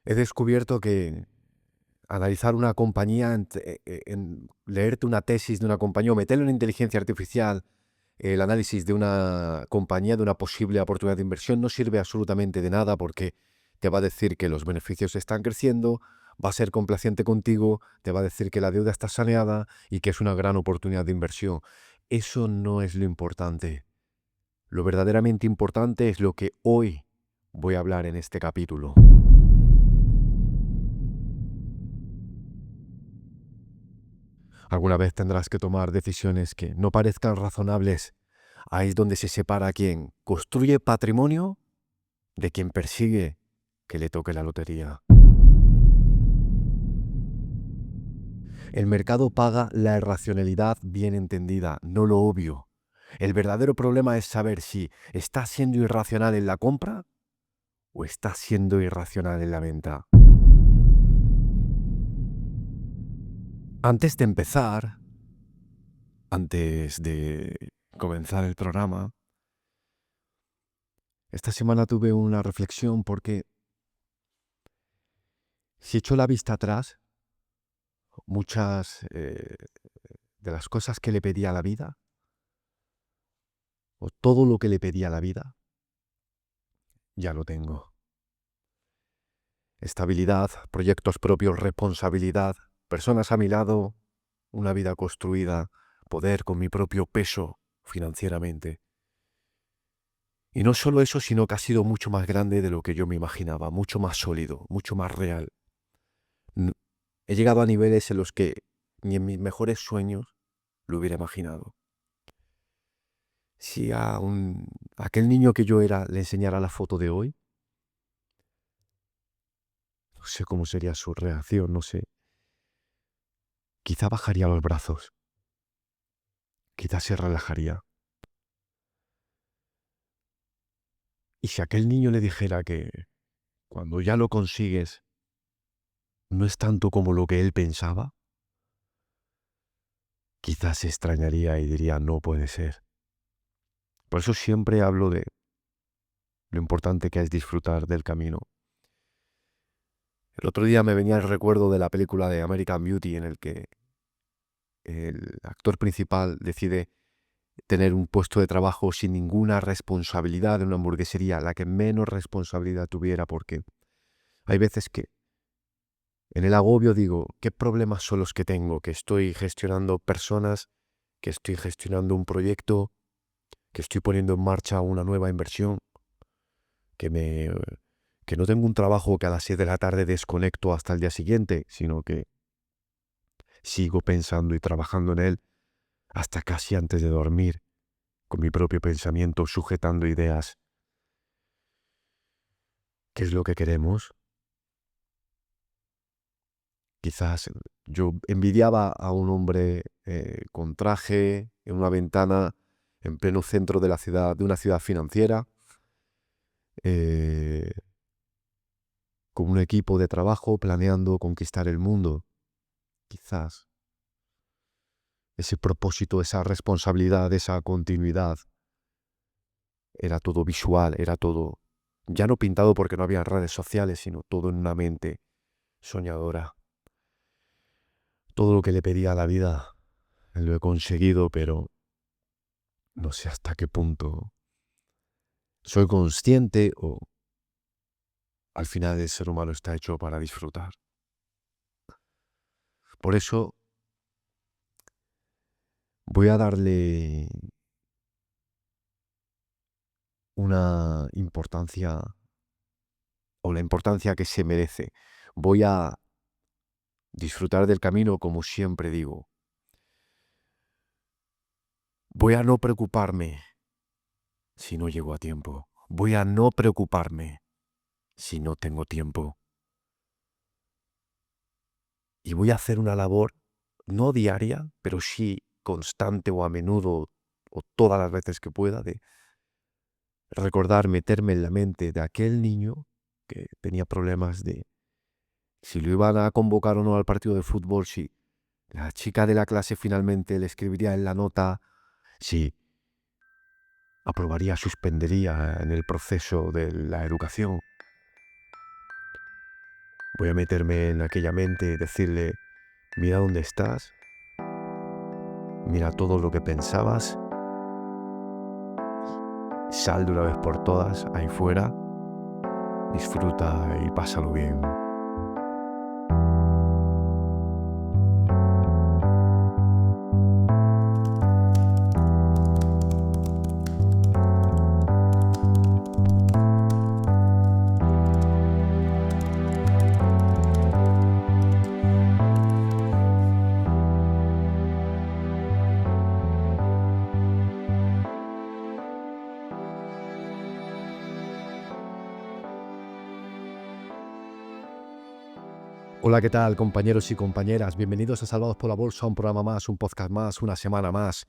He descubierto que analizar una compañía, leerte una tesis de una compañía o meterle una inteligencia artificial el análisis de una compañía, de una posible oportunidad de inversión, no sirve absolutamente de nada porque te va a decir que los beneficios están creciendo, va a ser complaciente contigo, te va a decir que la deuda está saneada y que es una gran oportunidad de inversión. Eso no es lo importante. Lo verdaderamente importante es lo que hoy voy a hablar en este capítulo. Alguna vez tendrás que tomar decisiones que no parezcan razonables. Ahí es donde se separa quien construye patrimonio de quien persigue que le toque la lotería. El mercado paga la irracionalidad bien entendida, no lo obvio. El verdadero problema es saber si estás siendo irracional en la compra o estás siendo irracional en la venta. Antes de empezar, antes de comenzar el programa, esta semana tuve una reflexión porque si echo la vista atrás, muchas de las cosas que le pedí a la vida, o todo lo que le pedí a la vida, ya lo tengo. Estabilidad, proyectos propios, responsabilidad, personas a mi lado, una vida construida, poder con mi propio peso financieramente. Y no solo eso, sino que ha sido mucho más grande de lo que yo me imaginaba, mucho más sólido, mucho más real. He llegado a niveles en los que ni en mis mejores sueños lo hubiera imaginado. Si a aquel niño que yo era le enseñara la foto de hoy, no sé cómo sería su reacción, no sé. Quizá bajaría los brazos, quizá se relajaría. Y si aquel niño le dijera que cuando ya lo consigues no es tanto como lo que él pensaba, quizás se extrañaría y diría no puede ser. Por eso siempre hablo de lo importante que es disfrutar del camino. El otro día me venía el recuerdo de la película de American Beauty en el que el actor principal decide tener un puesto de trabajo sin ninguna responsabilidad en una hamburguesería, la que menos responsabilidad tuviera, porque hay veces que en el agobio digo, ¿qué problemas son los que tengo? Que estoy gestionando personas, que estoy gestionando un proyecto, que estoy poniendo en marcha una nueva inversión, que me que no tengo un trabajo que a las 7 de la tarde desconecto hasta el día siguiente, sino que sigo pensando y trabajando en él hasta casi antes de dormir, con mi propio pensamiento, sujetando ideas. ¿Qué es lo que queremos? Quizás yo envidiaba a un hombre con traje en una ventana en pleno centro de la ciudad, de una ciudad financiera, eh, con un equipo de trabajo planeando conquistar el mundo. Quizás ese propósito, esa responsabilidad, esa continuidad, era todo visual, era todo ya no pintado porque no había redes sociales, sino todo en una mente soñadora. Todo lo que le pedía a la vida lo he conseguido, pero no sé hasta qué punto soy consciente o al final el ser humano está hecho para disfrutar. Por eso voy a darle una importancia o la importancia que se merece. Voy a disfrutar del camino como siempre digo. Voy a no preocuparme si no llego a tiempo. Voy a no preocuparme si no tengo tiempo. Y voy a hacer una labor no diaria, pero sí constante o a menudo o todas las veces que pueda de recordar, meterme en la mente de aquel niño que tenía problemas de si lo iban a convocar o no al partido de fútbol, si la chica de la clase finalmente le escribiría en la nota, si aprobaría, suspendería en el proceso de la educación. Voy a meterme en aquella mente y decirle, mira dónde estás, mira todo lo que pensabas, sal de una vez por todas ahí fuera, disfruta y pásalo bien. Hola, ¿qué tal, compañeros y compañeras? Bienvenidos a Salvados por la Bolsa, un programa más, un podcast más, una semana más.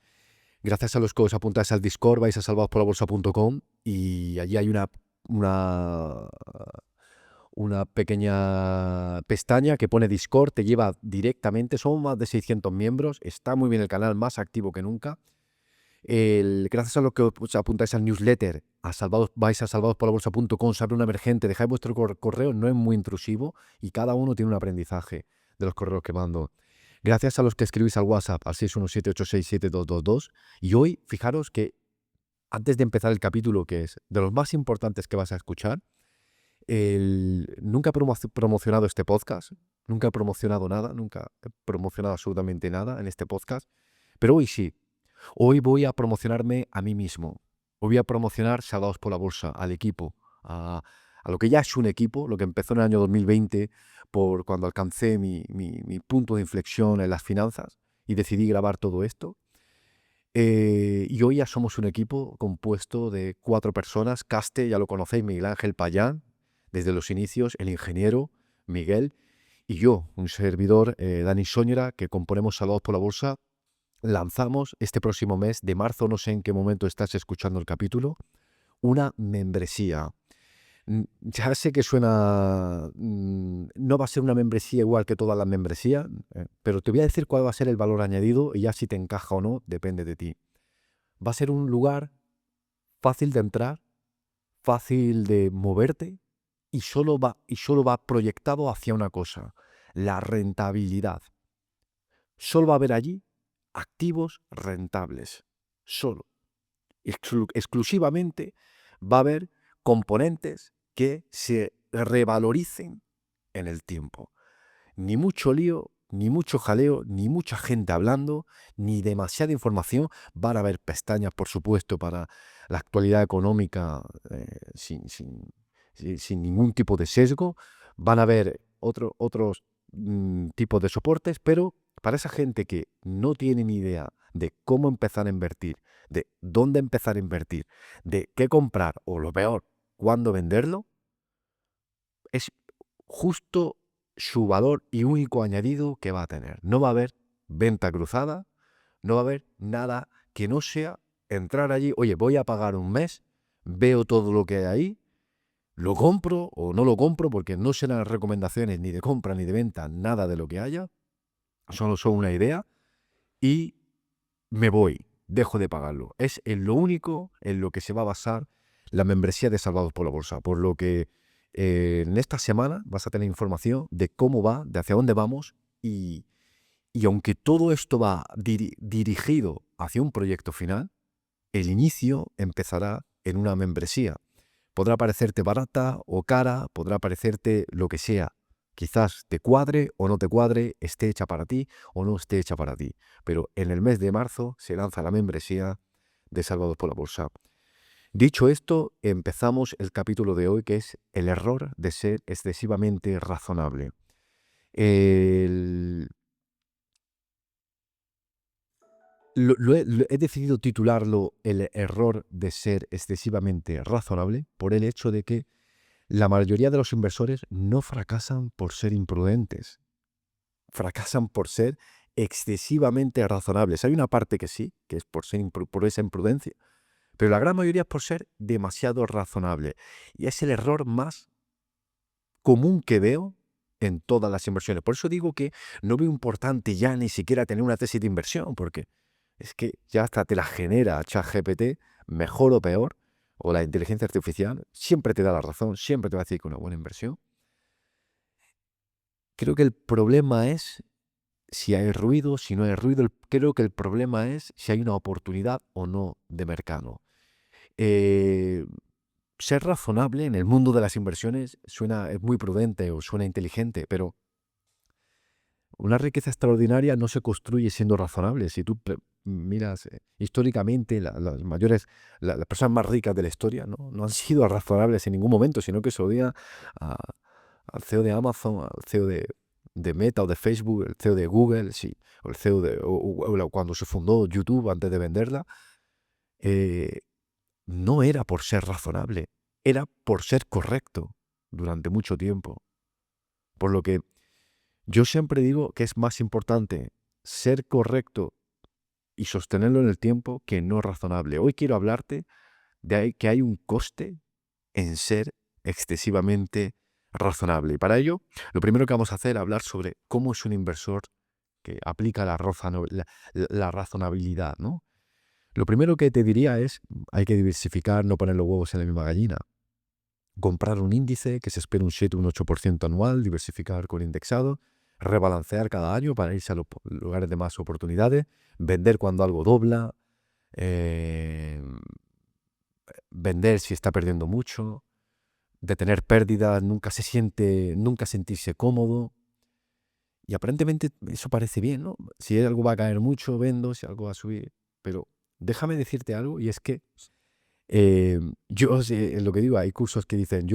Gracias a los que os apuntáis al Discord, vais a salvadosporlabolsa.com y allí hay una, una pequeña pestaña que pone Discord, te lleva directamente, son más de 600 miembros, está muy bien el canal, más activo que nunca. Gracias a los que os apuntáis al newsletter, vais a salvadosporlabolsa.com, se abre una emergente, dejáis vuestro correo, no es muy intrusivo y cada uno tiene un aprendizaje de los correos que mando. Gracias a los que escribís al WhatsApp al 617-867-222. Y hoy, fijaros que antes de empezar el capítulo, que es de los más importantes que vas a escuchar, nunca he promocionado este podcast, nunca he promocionado nada, nunca he promocionado absolutamente nada en este podcast, pero hoy sí. Hoy voy a promocionarme a mí mismo. Hoy voy a promocionar Salvados por la Bolsa, al equipo, a lo que ya es un equipo, lo que empezó en el año 2020, por cuando alcancé mi punto de inflexión en las finanzas y decidí grabar todo esto. Y hoy ya somos un equipo compuesto de 4 personas. Caste, ya lo conocéis, Miguel Ángel Payán, desde los inicios, el ingeniero Miguel, y yo, un servidor, Dani Soñera, que componemos Salvados por la Bolsa. Lanzamos este próximo mes de marzo, no sé en qué momento estás escuchando el capítulo, una membresía. Ya sé que suena, no va a ser una membresía igual que todas las membresías, pero te voy a decir cuál va a ser el valor añadido y ya si te encaja o no, depende de ti. Va a ser un lugar fácil de entrar, fácil de moverte y solo va proyectado hacia una cosa, la rentabilidad. Solo va a haber allí activos rentables. Solo. Exclusivamente va a haber componentes que se revaloricen en el tiempo. Ni mucho lío, ni mucho jaleo, ni mucha gente hablando, ni demasiada información. Van a haber pestañas, por supuesto, para la actualidad económica sin ningún tipo de sesgo. Van a haber otros tipos de soportes, pero para esa gente que no tiene ni idea de cómo empezar a invertir, de dónde empezar a invertir, de qué comprar o lo peor, cuándo venderlo, es justo su valor y único añadido que va a tener. No va a haber venta cruzada, no va a haber nada que no sea entrar allí, oye, voy a pagar un mes, veo todo lo que hay ahí, lo compro o no lo compro porque no serán recomendaciones ni de compra ni de venta, nada de lo que haya, solo son una idea y me voy, dejo de pagarlo. Es en lo único en lo que se va a basar la membresía de Salvados por la Bolsa, por lo que en esta semana vas a tener información de cómo va, de hacia dónde vamos y aunque todo esto va dirigido hacia un proyecto final, el inicio empezará en una membresía. Podrá parecerte barata o cara, podrá parecerte lo que sea. Quizás te cuadre o no te cuadre, esté hecha para ti o no esté hecha para ti. Pero en el mes de marzo se lanza la membresía de Salvados por la Bolsa. Dicho esto, empezamos el capítulo de hoy, que es el error de ser excesivamente razonable. He decidido titularlo el error de ser excesivamente razonable por el hecho de que la mayoría de los inversores no fracasan por ser imprudentes, fracasan por ser excesivamente razonables. Hay una parte que sí, que es por esa imprudencia, pero la gran mayoría es por ser demasiado razonable. Y es el error más común que veo en todas las inversiones. Por eso digo que no veo importante ya ni siquiera tener una tesis de inversión, porque es que ya hasta te la genera ChatGPT, mejor o peor, o la inteligencia artificial, siempre te da la razón, siempre te va a decir que una buena inversión. Creo que el problema es si hay ruido, si no hay ruido. Creo que el problema es si hay una oportunidad o no de mercado. Eh, Ser razonable en el mundo de las inversiones es muy prudente o suena inteligente, pero una riqueza extraordinaria no se construye siendo razonable. Si tú miras históricamente, las personas más ricas de la historia no han sido razonables en ningún momento, sino que se odia a- al CEO de Amazon, al CEO de Meta o de Facebook, el CEO de Google, sí, o el CEO o cuando se fundó YouTube antes de venderla, eh, no era por ser razonable, era por ser correcto durante mucho tiempo. Por lo que yo siempre digo que es más importante ser correcto y sostenerlo en el tiempo que no razonable. Hoy quiero hablarte que hay un coste en ser excesivamente razonable. Y para ello, lo primero que vamos a hacer es hablar sobre cómo es un inversor que aplica la razonabilidad, ¿no? Lo primero que te diría es, hay que diversificar, no poner los huevos en la misma gallina. Comprar un índice que se espera un 7 o un 8% anual, diversificar con indexado, rebalancear cada año para irse a los lugares de más oportunidades, vender cuando algo dobla, eh, vender si está perdiendo mucho, de tener pérdidas, nunca sentirse cómodo. Y aparentemente eso parece bien, ¿no? Si algo va a caer mucho, vendo, si algo va a subir. Pero déjame decirte algo, y es que yo, lo que digo, hay cursos que dicen,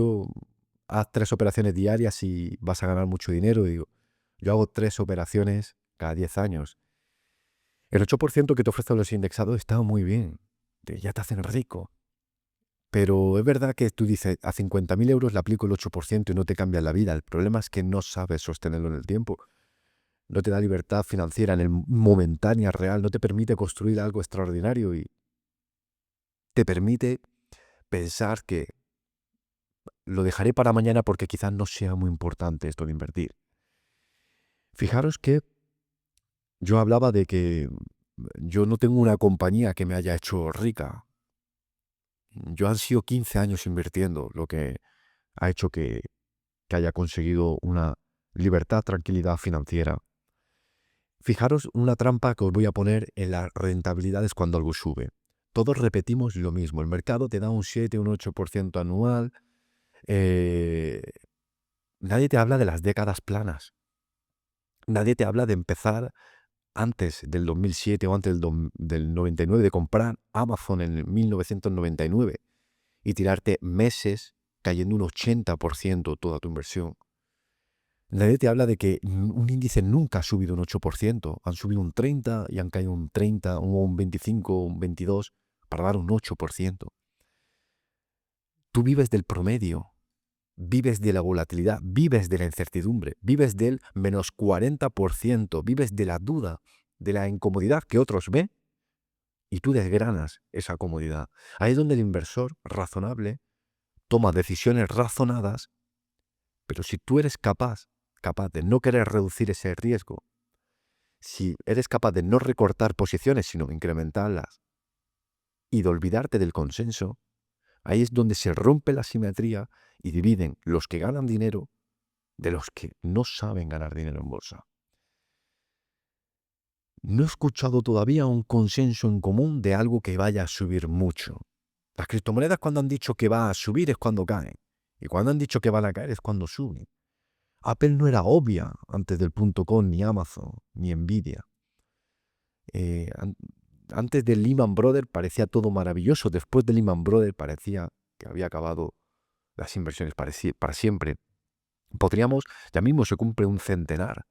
haz 3 operaciones diarias y vas a ganar mucho dinero. Y digo, yo hago 3 operaciones cada 10 años. El 8% que te ofrecen los indexados está muy bien, ya te hacen rico. Pero es verdad que tú dices, a 50.000 euros le aplico el 8% y no te cambia la vida. El problema es que no sabes sostenerlo en el tiempo. No te da libertad financiera en el momentánea real, no te permite construir algo extraordinario y te permite pensar que lo dejaré para mañana porque quizás no sea muy importante esto de invertir. Fijaros que yo hablaba de que yo no tengo una compañía que me haya hecho rica. Yo han sido 15 años invirtiendo, lo que ha hecho que haya conseguido una libertad, tranquilidad financiera. Fijaros una trampa que os voy a poner en las rentabilidades cuando algo sube. Todos repetimos lo mismo. El mercado te da un 7, un 8% anual. eh, Nadie te habla de las décadas planas. Nadie te habla de empezar antes del 2007 o antes del 99, de comprar Amazon en 1999 y tirarte meses cayendo un 80% toda tu inversión. Nadie te habla de que un índice nunca ha subido un 8%, han subido un 30 y han caído un 30, un 25, un 22, para dar un 8%. Tú vives del promedio, vives de la volatilidad, vives de la incertidumbre, vives del -40%, vives de la duda, de la incomodidad que otros ven y tú desgranas esa comodidad. Ahí es donde el inversor razonable toma decisiones razonadas, pero si tú eres capaz de no querer reducir ese riesgo, si eres capaz de no recortar posiciones, sino incrementarlas y de olvidarte del consenso, ahí es donde se rompe la simetría y dividen los que ganan dinero de los que no saben ganar dinero en bolsa. No he escuchado todavía un consenso en común de algo que vaya a subir mucho. Las criptomonedas cuando han dicho que va a subir es cuando caen. Y cuando han dicho que van a caer es cuando suben. Apple no era obvia antes del .com, ni Amazon, ni Nvidia. Eh, an- Antes de Lehman Brothers parecía todo maravilloso. Después de Lehman Brothers parecía que había acabado las inversiones para siempre. Ya mismo se cumple un centenar,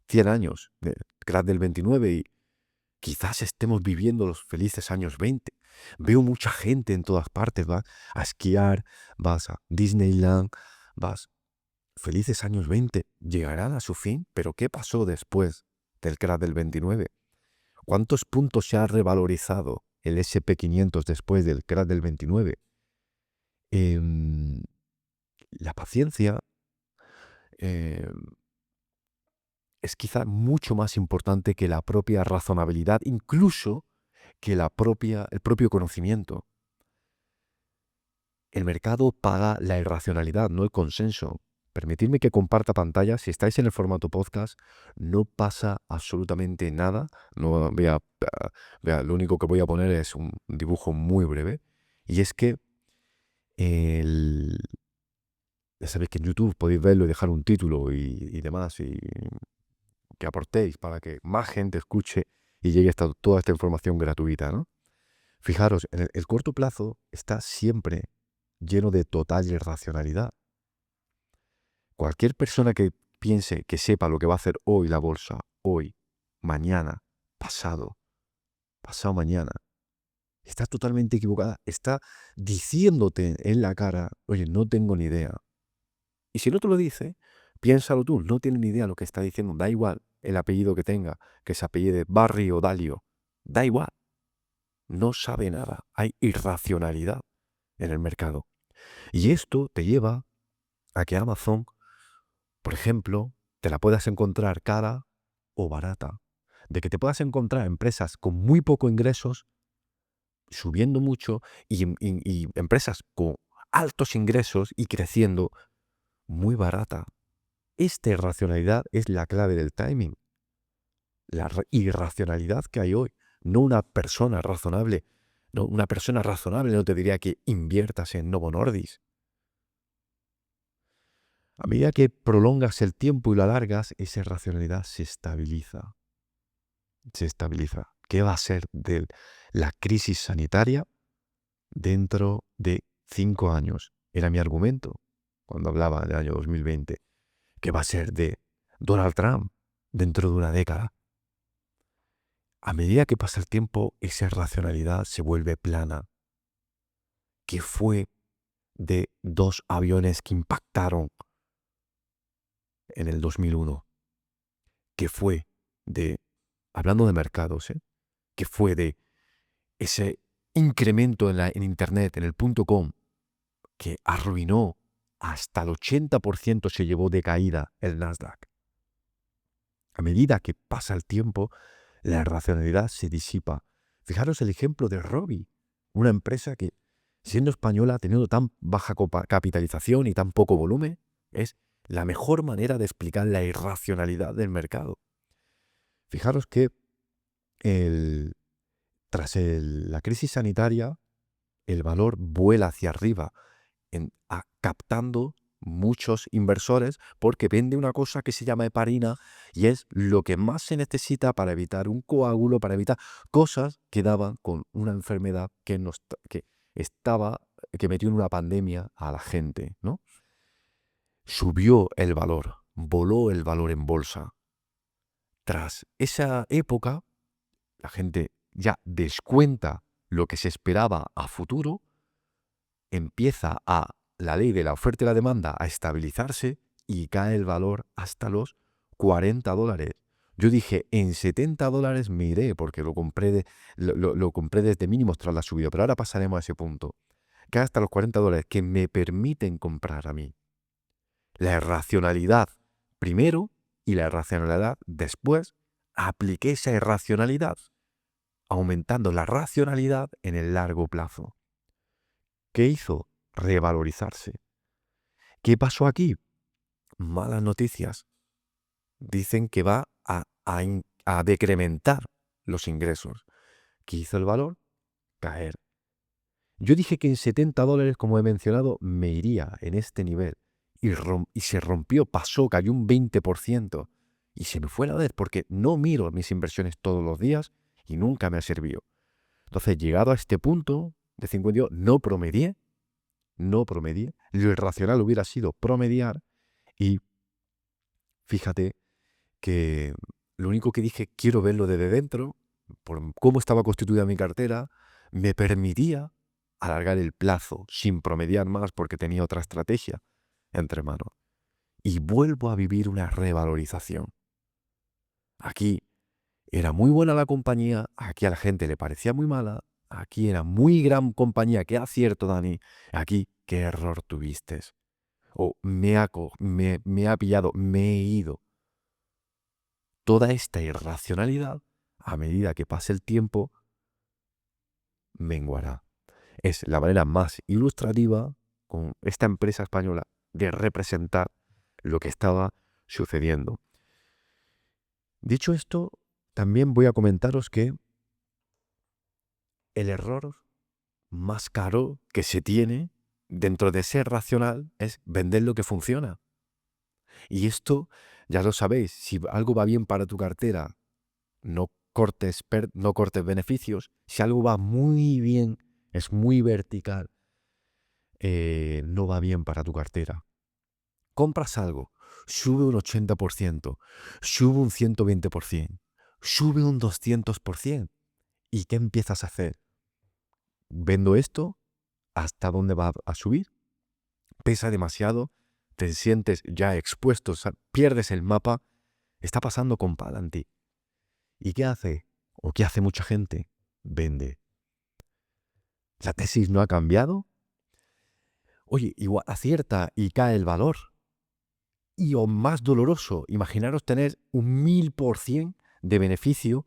100 años del crash del 29 y quizás estemos viviendo los felices años 20. Veo mucha gente en todas partes, vas a esquiar, vas a Disneyland, vas. Felices años 20 llegarán a su fin, pero ¿qué pasó después del crash del 29? ¿Cuántos puntos se ha revalorizado el SP500 después del crash del 29? Em, la paciencia em, es quizá mucho más importante que la propia razonabilidad, incluso que el propio conocimiento. El mercado paga la irracionalidad, no el consenso. Permitidme que comparta pantalla. Si estáis en el formato podcast, no pasa absolutamente nada. No lo único que voy a poner es un dibujo muy breve. Y es que ya sabéis que en YouTube podéis verlo y dejar un título y demás, y que aportéis para que más gente escuche y llegue toda esta información gratuita, ¿no? Fijaros, el corto plazo está siempre lleno de total irracionalidad. Cualquier persona que piense que sepa lo que va a hacer hoy la bolsa, hoy, mañana, pasado mañana, está totalmente equivocada. Está diciéndote en la cara, oye, no tengo ni idea. Y si no te lo dice, piénsalo tú, no tiene ni idea lo que está diciendo. Da igual el apellido que tenga, que se apellide Barry o Dalio. Da igual. No sabe nada. Hay irracionalidad en el mercado. Y esto te lleva a que Amazon, por ejemplo, te la puedas encontrar cara o barata. De que te puedas encontrar empresas con muy poco ingresos subiendo mucho y empresas con altos ingresos y creciendo muy barata. Esta irracionalidad es la clave del timing. La irracionalidad que hay hoy. No una persona razonable. No, una persona razonable no te diría que inviertas en Novo Nordisk. A medida que prolongas el tiempo y lo alargas, esa irracionalidad se estabiliza. Se estabiliza. ¿Qué va a ser de la crisis sanitaria dentro de 5 años? Era mi argumento cuando hablaba del año 2020. ¿Qué va a ser de Donald Trump dentro de una década? A medida que pasa el tiempo, esa irracionalidad se vuelve plana. ¿Qué fue de 2 aviones que impactaron en el 2001? ¿Qué fue de, hablando de mercados, qué fue de ese incremento en Internet, en el .com, que arruinó hasta el 80% se llevó de caída el Nasdaq? A medida que pasa el tiempo, la irracionalidad se disipa. Fijaros el ejemplo de Robi, una empresa que, siendo española, teniendo tan baja capitalización y tan poco volumen, es la mejor manera de explicar la irracionalidad del mercado. Fijaros que tras la crisis sanitaria, el valor vuela hacia arriba, captando muchos inversores porque vende una cosa que se llama heparina y es lo que más se necesita para evitar un coágulo, para evitar cosas que daban con una enfermedad que metió en una pandemia a la gente, ¿no? Subió el valor, voló el valor en bolsa. Tras esa época, la gente ya descuenta lo que se esperaba a futuro, empieza la ley de la oferta y la demanda a estabilizarse y cae el valor hasta los $40. Yo dije, en $70 me iré porque lo compré, lo compré desde mínimos tras la subida, pero ahora pasaremos a ese punto. Cae hasta los $40 que me permiten comprar a mí. La irracionalidad primero y la irracionalidad después. Apliqué esa irracionalidad, aumentando la racionalidad en el largo plazo. ¿Qué hizo? Revalorizarse. ¿Qué pasó aquí? Malas noticias. Dicen que va a decrementar los ingresos. ¿Qué hizo el valor? Caer. Yo dije que en $70, como he mencionado, me iría en este nivel. Y se rompió, pasó, cayó un 20%. Y se me fue la vez porque no miro mis inversiones todos los días y nunca me ha servido. Entonces, llegado a este punto de 52, no promedié. Lo irracional hubiera sido promediar y fíjate que lo único que dije, quiero verlo desde dentro, por cómo estaba constituida mi cartera, me permitía alargar el plazo sin promediar más porque tenía otra estrategia entre manos. Y vuelvo a vivir una revalorización. Aquí era muy buena la compañía, aquí a la gente le parecía muy mala, aquí era muy gran compañía, qué acierto, Dani, aquí qué error tuviste. O me ha pillado, me he ido. Toda esta irracionalidad, a medida que pase el tiempo, menguará. Es la manera más ilustrativa con esta empresa española de representar lo que estaba sucediendo. Dicho esto, también voy a comentaros que el error más caro que se tiene dentro de ser racional es vender lo que funciona. Y esto, ya lo sabéis, si algo va bien para tu cartera, no cortes beneficios. Si algo va muy bien, es muy vertical, no va bien para tu cartera. Compras algo, sube un 80%, sube un 120%, sube un 200%. ¿Y qué empiezas a hacer? Vendo esto, ¿hasta dónde va a subir? Pesa demasiado, te sientes ya expuesto, pierdes el mapa, está pasando con Palantir. ¿Y qué hace? ¿O qué hace mucha gente? Vende. ¿La tesis no ha cambiado? Oye, igual acierta y cae el valor. Y o más doloroso, imaginaros tener un 1000% de beneficio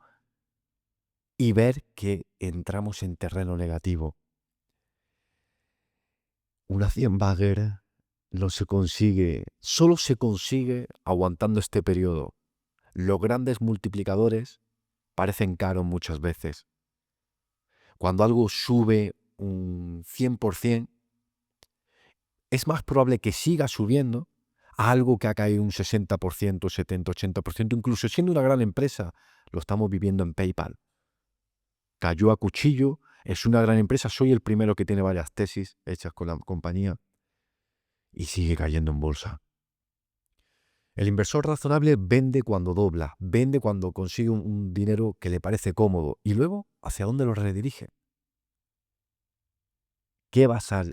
y ver que entramos en terreno negativo. Una 100 bagger no se consigue, solo se consigue aguantando este periodo. Los grandes multiplicadores parecen caros muchas veces. Cuando algo sube un 100%, es más probable que siga subiendo a algo que ha caído un 60%, 70, 80%, incluso siendo una gran empresa. Lo estamos viviendo en PayPal. Cayó a cuchillo, es una gran empresa, soy el primero que tiene varias tesis hechas con la compañía y sigue cayendo en bolsa. El inversor razonable vende cuando dobla, vende cuando consigue un dinero que le parece cómodo y luego, ¿hacia dónde lo redirige?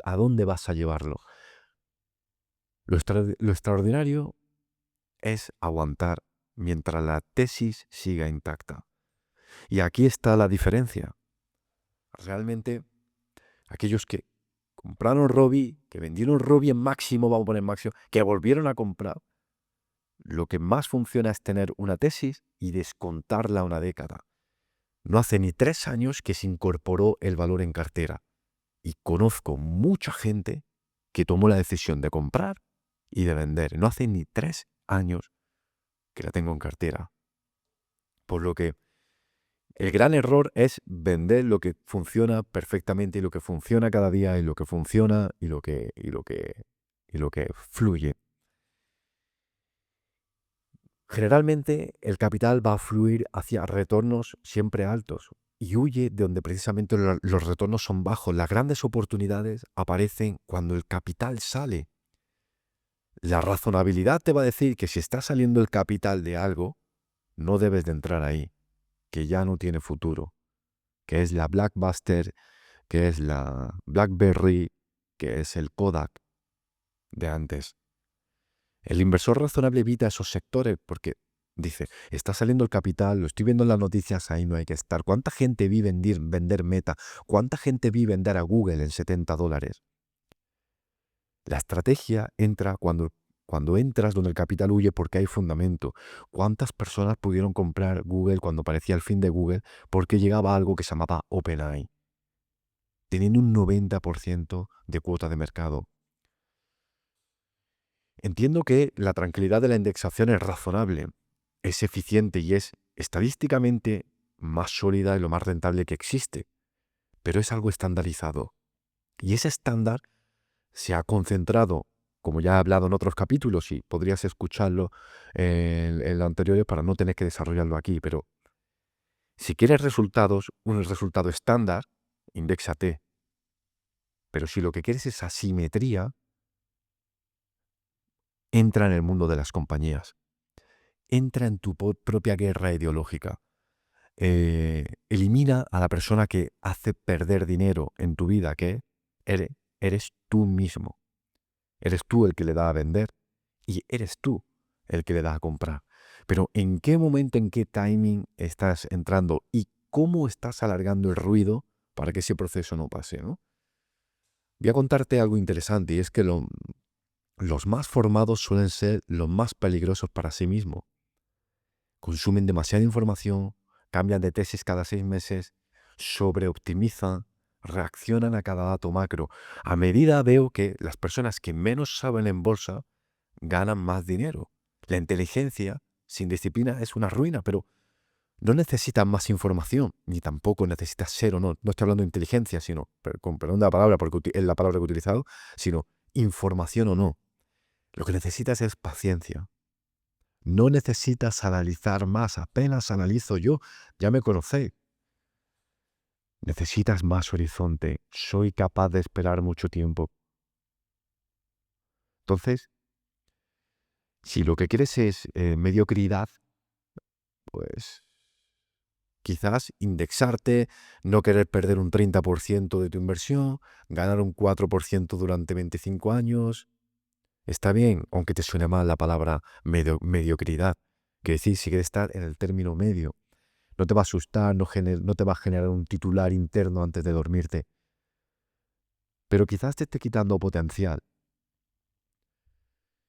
¿A dónde vas a llevarlo? Lo extraordinario es aguantar mientras la tesis siga intacta. Y aquí está la diferencia. Realmente, aquellos que compraron Robi, que vendieron Robi en máximo, vamos a poner máximo, que volvieron a comprar, lo que más funciona es tener una tesis y descontarla una década. No hace ni 3 años que se incorporó el valor en cartera. Y conozco mucha gente que tomó la decisión de comprar y de vender. No hace ni 3 años que la tengo en cartera. Por lo que el gran error es vender lo que funciona perfectamente y lo que funciona cada día y lo que funciona y lo que fluye. Generalmente el capital va a fluir hacia retornos siempre altos y huye de donde precisamente los retornos son bajos. Las grandes oportunidades aparecen cuando el capital sale. La razonabilidad te va a decir que si está saliendo el capital de algo, no debes de entrar ahí, que ya no tiene futuro, que es la Blockbuster, que es la BlackBerry, que es el Kodak de antes. El inversor razonable evita esos sectores porque dice, está saliendo el capital, lo estoy viendo en las noticias, ahí no hay que estar. ¿Cuánta gente vi vender Meta? ¿Cuánta gente vi vender a Google en $70? La estrategia entra cuando entras donde el capital huye porque hay fundamento. ¿Cuántas personas pudieron comprar Google cuando parecía el fin de Google porque llegaba algo que se llamaba OpenAI, teniendo un 90% de cuota de mercado? Entiendo que la tranquilidad de la indexación es razonable, es eficiente y es estadísticamente más sólida y lo más rentable que existe, pero es algo estandarizado. Y ese estándar se ha concentrado, como ya he hablado en otros capítulos y podrías escucharlo en lo anterior para no tener que desarrollarlo aquí, pero si quieres resultados, un resultado estándar, indéxate. Pero si lo que quieres es asimetría, entra en el mundo de las compañías. Entra en tu propia guerra ideológica. Elimina a la persona que hace perder dinero en tu vida, que eres tú mismo. Eres tú el que le da a vender y eres tú el que le da a comprar. Pero ¿en qué momento, en qué timing estás entrando y cómo estás alargando el ruido para que ese proceso no pase, ¿no? Voy a contarte algo interesante y es que los más formados suelen ser los más peligrosos para sí mismos. Consumen demasiada información, cambian de tesis cada 6 meses, sobreoptimizan, reaccionan a cada dato macro. A medida veo que las personas que menos saben en bolsa ganan más dinero. La inteligencia sin disciplina es una ruina, pero no necesitas más información, ni tampoco necesitas ser o no. No estoy hablando de inteligencia, sino, con perdón de la palabra, porque es la palabra que he utilizado, sino información o no. Lo que necesitas es paciencia. No necesitas analizar más, apenas analizo yo, ya me conocéis. Necesitas más horizonte. Soy capaz de esperar mucho tiempo. Entonces, si lo que quieres es mediocridad, pues quizás indexarte, no querer perder un 30% de tu inversión, ganar un 4% durante 25 años. Está bien, aunque te suene mal la palabra mediocridad, que decir, si quieres estar en el término medio. No te va a asustar, no te va a generar un titular interno antes de dormirte. Pero quizás te esté quitando potencial.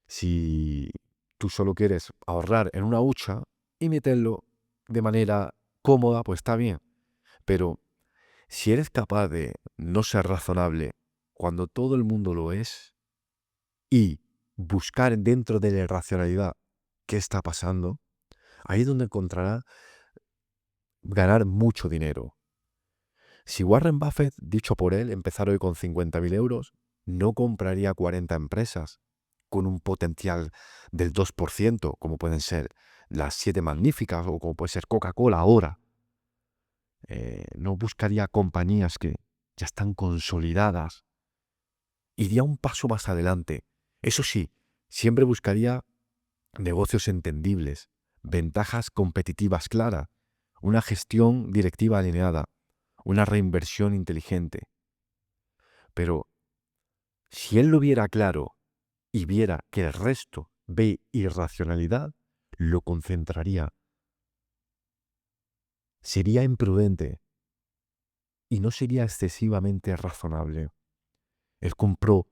Si tú solo quieres ahorrar en una hucha y meterlo de manera cómoda, pues está bien. Pero si eres capaz de no ser razonable cuando todo el mundo lo es y buscar dentro de la irracionalidad qué está pasando, ahí es donde encontrarás ganar mucho dinero. Si Warren Buffett, dicho por él, empezara hoy con 50.000 euros, no compraría 40 empresas con un potencial del 2%, como pueden ser las 7 magníficas o como puede ser Coca-Cola ahora. No buscaría compañías que ya están consolidadas. Iría un paso más adelante. Eso sí, siempre buscaría negocios entendibles, ventajas competitivas claras, una gestión directiva alineada, una reinversión inteligente. Pero si él lo viera claro y viera que el resto ve irracionalidad, lo concentraría. Sería imprudente y no sería excesivamente razonable. Él compró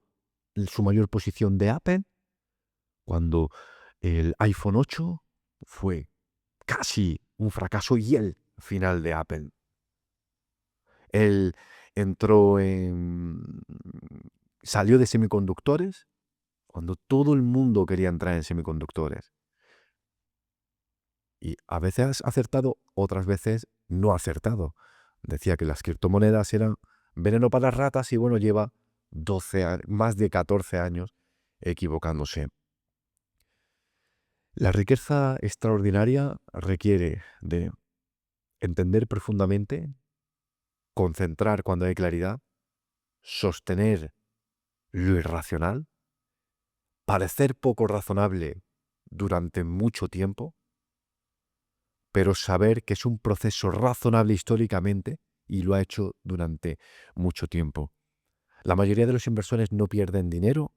su mayor posición de Apple cuando el iPhone 8 fue casi un fracaso y el final de Apple. Él salió de semiconductores cuando todo el mundo quería entrar en semiconductores. Y a veces ha acertado, otras veces no ha acertado. Decía que las criptomonedas eran veneno para ratas y bueno, lleva más de 14 años equivocándose. La riqueza extraordinaria requiere de entender profundamente, concentrar cuando hay claridad, sostener lo irracional, parecer poco razonable durante mucho tiempo, pero saber que es un proceso razonable históricamente y lo ha hecho durante mucho tiempo. La mayoría de los inversores no pierden dinero,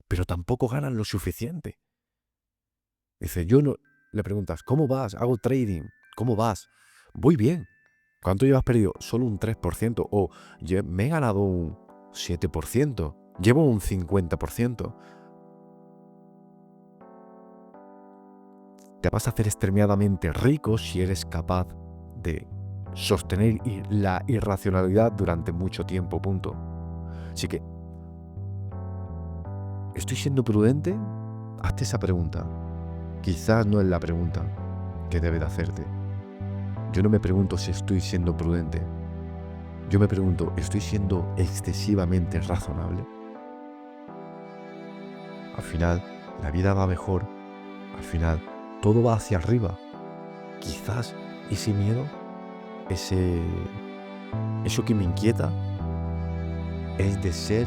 pero tampoco ganan lo suficiente. Dice, le preguntas, ¿cómo vas? Hago trading. ¿Cómo vas? Voy bien. ¿Cuánto llevas perdido? Solo un 3%. O me he ganado un 7%. Llevo un 50%. Te vas a hacer extremadamente rico si eres capaz de sostener la irracionalidad durante mucho tiempo, punto. Así que, ¿estoy siendo prudente? Hazte esa pregunta. Quizás no es la pregunta que debes de hacerte. Yo no me pregunto si estoy siendo prudente. Yo me pregunto, ¿estoy siendo excesivamente razonable? Al final, la vida va mejor. Al final, todo va hacia arriba. Quizás ese miedo, eso que me inquieta, es de ser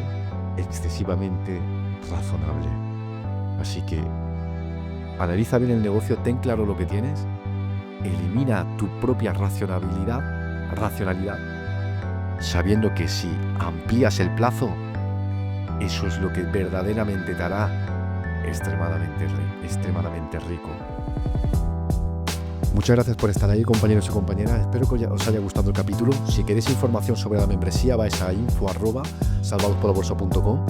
excesivamente razonable. Así que analiza bien el negocio, ten claro lo que tienes, elimina tu propia racionalidad, sabiendo que si amplías el plazo, eso es lo que verdaderamente te hará extremadamente rico. Muchas gracias por estar ahí, compañeros y compañeras. Espero que os haya gustado el capítulo. Si queréis información sobre la membresía, vais a info@salvadospolabolsa.com.